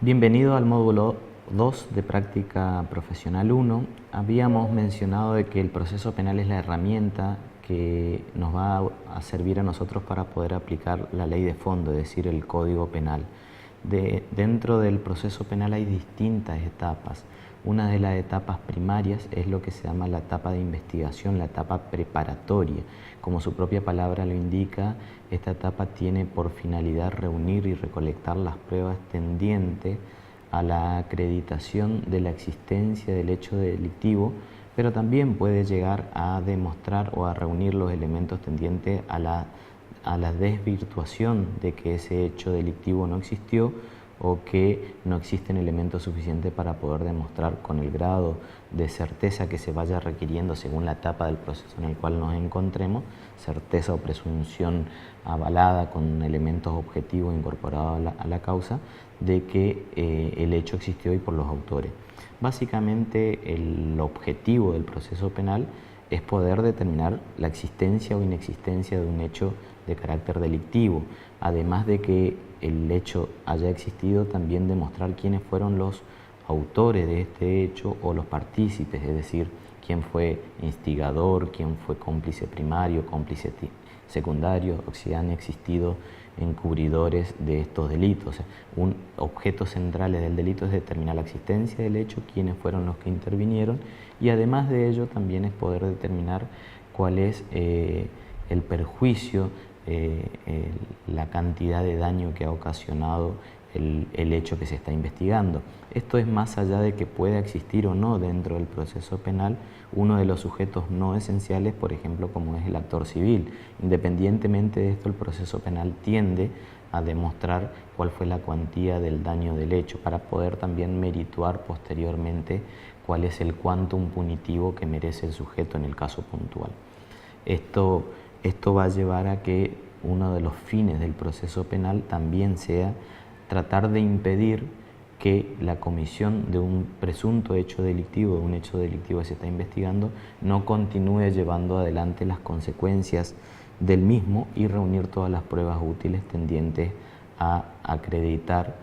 Bienvenido al módulo 2 de Práctica Profesional 1. Habíamos mencionado de que el proceso penal es la herramienta que nos va a servir a nosotros para poder aplicar la ley de fondo, es decir, el Código Penal. Dentro del proceso penal hay distintas etapas. Una de las etapas primarias es lo que se llama la etapa de investigación, la etapa preparatoria. Como su propia palabra lo indica, esta etapa tiene por finalidad reunir y recolectar las pruebas tendientes a la acreditación de la existencia del hecho delictivo, pero también puede llegar a demostrar o a reunir los elementos tendientes a la desvirtuación de que ese hecho delictivo no existió o que no existen elementos suficientes para poder demostrar con el grado de certeza que se vaya requiriendo según la etapa del proceso en el cual nos encontremos, certeza o presunción avalada con elementos objetivos incorporados a la causa, de que el hecho existió y por los autores. Básicamente el objetivo del proceso penal es poder determinar la existencia o inexistencia de un hecho de carácter delictivo, además de que el hecho haya existido, también demostrar quiénes fueron los autores de este hecho o los partícipes, es decir, quién fue instigador, quién fue cómplice primario, cómplice secundario, o si han existido encubridores de estos delitos. O sea, un objeto central del delito es determinar la existencia del hecho, quiénes fueron los que intervinieron, y además de ello también es poder determinar cuál es el perjuicio, la cantidad de daño que ha ocasionado el hecho que se está investigando. Esto es más allá de que pueda existir o no dentro del proceso penal uno de los sujetos no esenciales, por ejemplo, como es el actor civil. Independientemente de esto, el proceso penal tiende a demostrar cuál fue la cuantía del daño del hecho para poder también merituar posteriormente cuál es el quantum punitivo que merece el sujeto en el caso puntual. Esto va a llevar a que uno de los fines del proceso penal también sea tratar de impedir que la comisión de un presunto hecho delictivo, de un hecho delictivo que se está investigando, no continúe llevando adelante las consecuencias del mismo y reunir todas las pruebas útiles tendientes a acreditar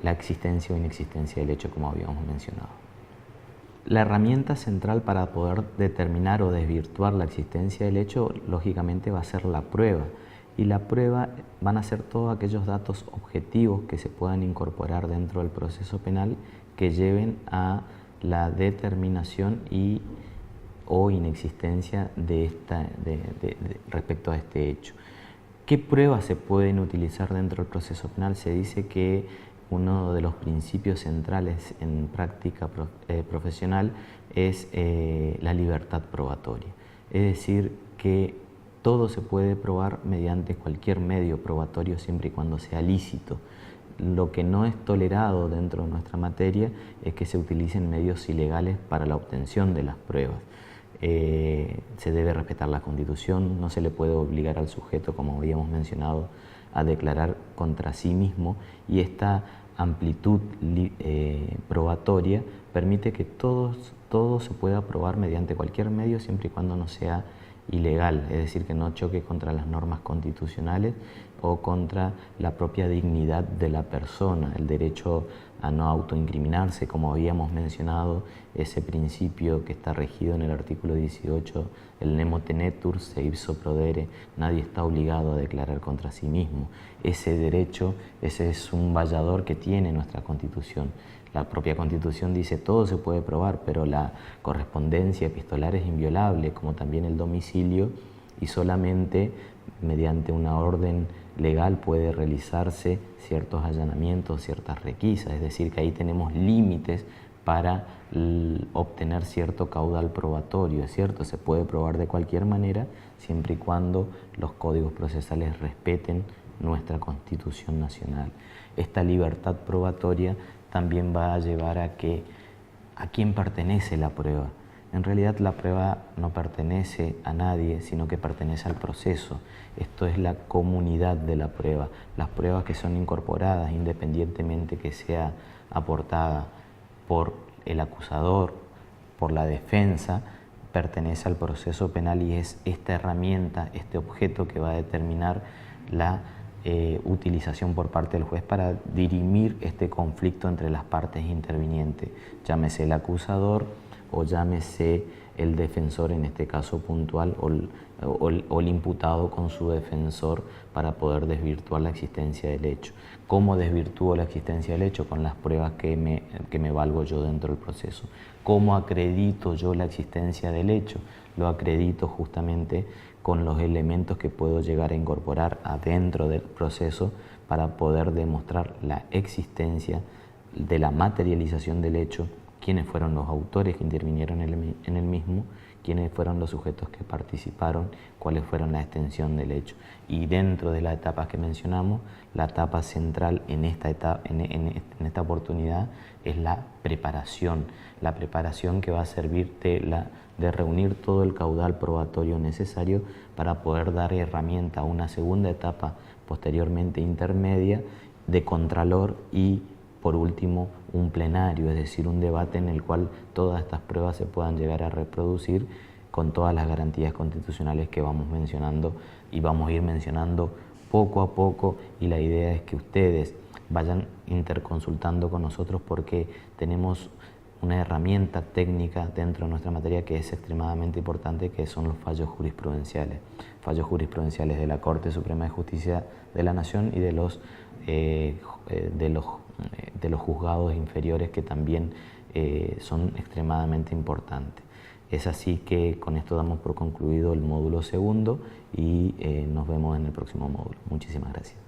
la existencia o inexistencia del hecho, como habíamos mencionado. La herramienta central para poder determinar o desvirtuar la existencia del hecho, lógicamente, va a ser la prueba. Y la prueba van a ser todos aquellos datos objetivos que se puedan incorporar dentro del proceso penal que lleven a la determinación y o inexistencia respecto a este hecho. ¿Qué pruebas se pueden utilizar dentro del proceso penal? Se dice que uno de los principios centrales en práctica profesional es la libertad probatoria. Es decir, que todo se puede probar mediante cualquier medio probatorio siempre y cuando sea lícito. Lo que no es tolerado dentro de nuestra materia es que se utilicen medios ilegales para la obtención de las pruebas. Se debe respetar la Constitución, no se le puede obligar al sujeto, como habíamos mencionado, a declarar contra sí mismo, y esta amplitud probatoria permite que todo se pueda probar mediante cualquier medio siempre y cuando no sea ilegal, es decir, que no choque contra las normas constitucionales o contra la propia dignidad de la persona, el derecho a no autoincriminarse, como habíamos mencionado, ese principio que está regido en el artículo 18, el nemo tenetur se ipso prodere, nadie está obligado a declarar contra sí mismo. Ese derecho, ese es un vallador que tiene nuestra Constitución. La propia Constitución dice todo se puede probar, pero la correspondencia epistolar es inviolable, como también el domicilio, y solamente mediante una orden legal puede realizarse ciertos allanamientos, ciertas requisas, es decir, que ahí tenemos límites para obtener cierto caudal probatorio, es cierto, se puede probar de cualquier manera siempre y cuando los códigos procesales respeten nuestra Constitución nacional. Esta libertad probatoria también va a llevar a que a quién pertenece la prueba. En realidad la prueba no pertenece a nadie, sino que pertenece al proceso. Esto es la comunidad de la prueba. Las pruebas que son incorporadas, independientemente que sea aportada por el acusador, por la defensa, pertenece al proceso penal y es esta herramienta, este objeto que va a determinar la utilización por parte del juez para dirimir este conflicto entre las partes intervinientes, llámese el acusador o llámese el defensor, en este caso puntual, o el imputado con su defensor, para poder desvirtuar la existencia del hecho. ¿Cómo desvirtúo la existencia del hecho? Con las pruebas que me valgo yo dentro del proceso. ¿Cómo acredito yo la existencia del hecho? Lo acredito justamente con los elementos que puedo llegar a incorporar adentro del proceso para poder demostrar la existencia de la materialización del hecho, quiénes fueron los autores que intervinieron en el mismo, quiénes fueron los sujetos que participaron, cuáles fueron la extensión del hecho. Y dentro de las etapas que mencionamos, la etapa central en esta oportunidad es la preparación que va a servir de reunir todo el caudal probatorio necesario para poder dar herramienta a una segunda etapa, posteriormente intermedia, de contralor y, por último, un plenario, es decir, un debate en el cual todas estas pruebas se puedan llegar a reproducir con todas las garantías constitucionales que vamos mencionando y vamos a ir mencionando poco a poco, y la idea es que ustedes vayan interconsultando con nosotros, porque tenemos una herramienta técnica dentro de nuestra materia que es extremadamente importante, que son los fallos jurisprudenciales de la Corte Suprema de Justicia de la Nación y de los juzgados inferiores, que también son extremadamente importantes. Es así que con esto damos por concluido el módulo segundo y nos vemos en el próximo módulo. Muchísimas gracias.